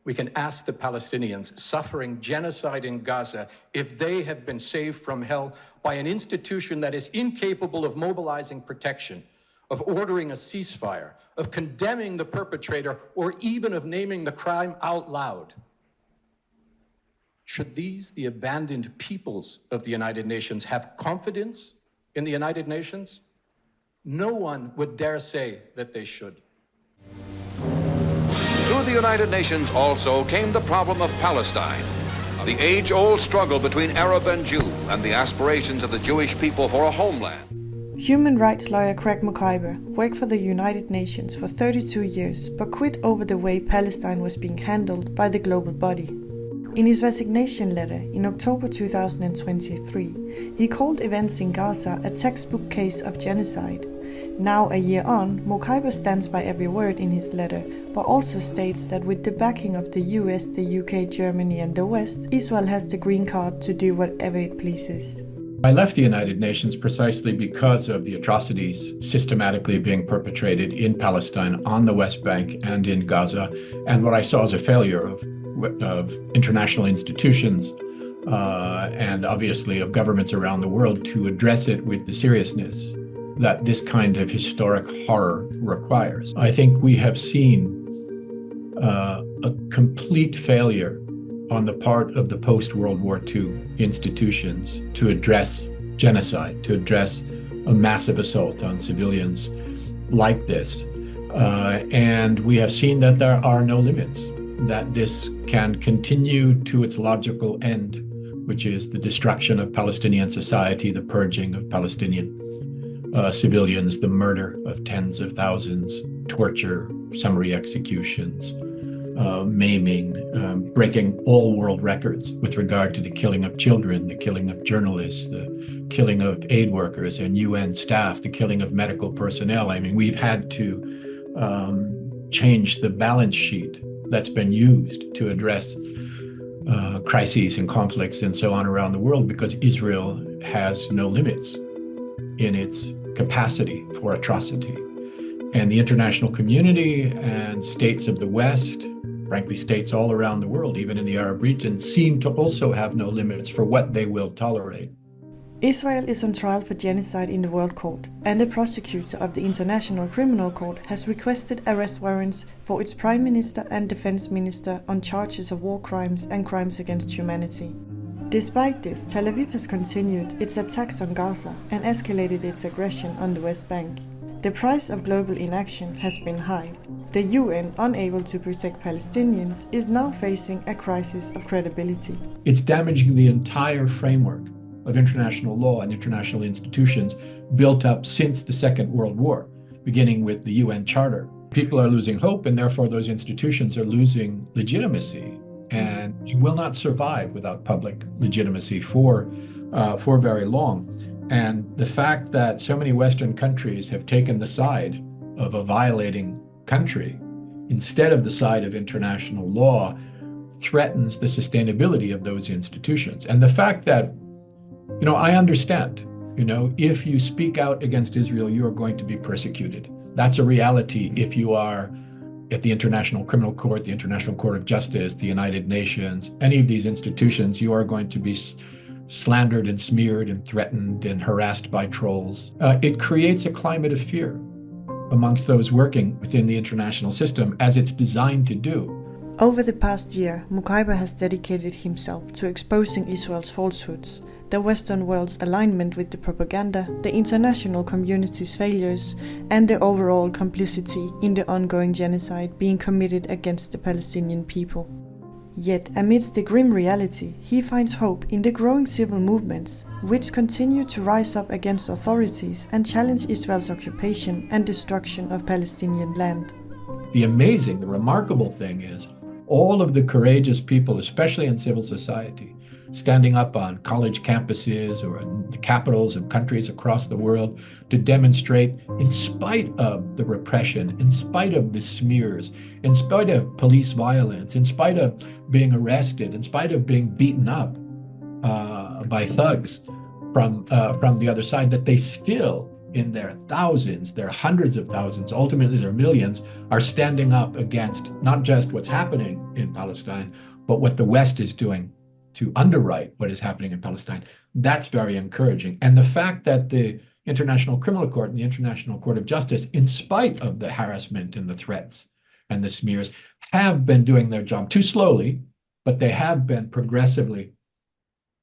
We can ask the Palestinians suffering genocide in Gaza if they have been saved from hell by an institution that is incapable of mobilizing protection, of ordering a ceasefire, of condemning the perpetrator, or even of naming the crime out loud. Should these, the abandoned peoples of the United Nations, have confidence in the United Nations? No one would dare say that they should. To the United Nations also came the problem of Palestine, the age-old struggle between Arab and Jew, and the aspirations of the Jewish people for a homeland. Human rights lawyer Craig Mokhiber worked for the United Nations for 32 years, but quit over the way Palestine was being handled by the global body. In his resignation letter in October 2023, he called events in Gaza a textbook case of genocide. Now, a year on, Mokhiber stands by every word in his letter, but also states that with the backing of the US, the UK, Germany and the West, Israel has the green card to do whatever it pleases. I left the United Nations precisely because of the atrocities systematically being perpetrated in Palestine, on the West Bank and in Gaza, and what I saw as a failure of international institutions and obviously of governments around the world to address it with the seriousness that this kind of historic horror requires. I think we have seen a complete failure on the part of the post-World War II institutions to address genocide, to address a massive assault on civilians like this. And we have seen that there are no limits, that this can continue to its logical end, which is the destruction of Palestinian society, the purging of Palestinian civilians, the murder of tens of thousands, torture, summary executions, maiming, breaking all world records with regard to the killing of children, the killing of journalists, the killing of aid workers and UN staff, the killing of medical personnel. I mean, we've had to change the balance sheet that's been used to address crises and conflicts and so on around the world because Israel has no limits in its capacity for atrocity. And the international community and states of the West, frankly, states all around the world, even in the Arab region, seem to also have no limits for what they will tolerate. Israel is on trial for genocide in the World Court, and the prosecutor of the International Criminal Court has requested arrest warrants for its Prime Minister and Defense Minister on charges of war crimes and crimes against humanity. Despite this, Tel Aviv has continued its attacks on Gaza and escalated its aggression on the West Bank. The price of global inaction has been high. The UN, unable to protect Palestinians, is now facing a crisis of credibility. It's damaging the entire framework of international law and international institutions built up since the Second World War, beginning with the UN Charter. People are losing hope, and therefore those institutions are losing legitimacy. And you will not survive without public legitimacy for very long. And the fact that so many Western countries have taken the side of a violating country instead of the side of international law threatens the sustainability of those institutions. And the fact that, I understand, if you speak out against Israel, you are going to be persecuted. That's a reality if you are at the International Criminal Court, the International Court of Justice, the United Nations, any of these institutions, you are going to be slandered and smeared and threatened and harassed by trolls. It creates a climate of fear amongst those working within the international system, as it's designed to do. Over the past year, Mokhiber has dedicated himself to exposing Israel's falsehoods, the Western world's alignment with the propaganda, the international community's failures, and the overall complicity in the ongoing genocide being committed against the Palestinian people. Yet, amidst the grim reality, he finds hope in the growing civil movements, which continue to rise up against authorities and challenge Israel's occupation and destruction of Palestinian land. The remarkable thing is, all of the courageous people, especially in civil society, standing up on college campuses or in the capitals of countries across the world to demonstrate, in spite of the repression, in spite of the smears, in spite of police violence, in spite of being arrested, in spite of being beaten up by thugs from the other side, that they still in their thousands, their hundreds of thousands, ultimately their millions, are standing up against not just what's happening in Palestine, but what the West is doing to underwrite what is happening in Palestine. That's very encouraging. And the fact that the International Criminal Court and the International Court of Justice, in spite of the harassment and the threats and the smears, have been doing their job too slowly, but they have been progressively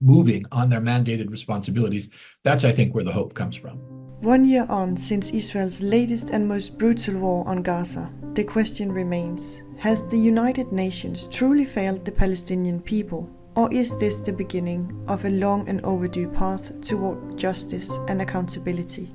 moving on their mandated responsibilities. That's, I think, where the hope comes from. 1 year on since Israel's latest and most brutal war on Gaza, the question remains, has the United Nations truly failed the Palestinian people? Or is this the beginning of a long and overdue path toward justice and accountability?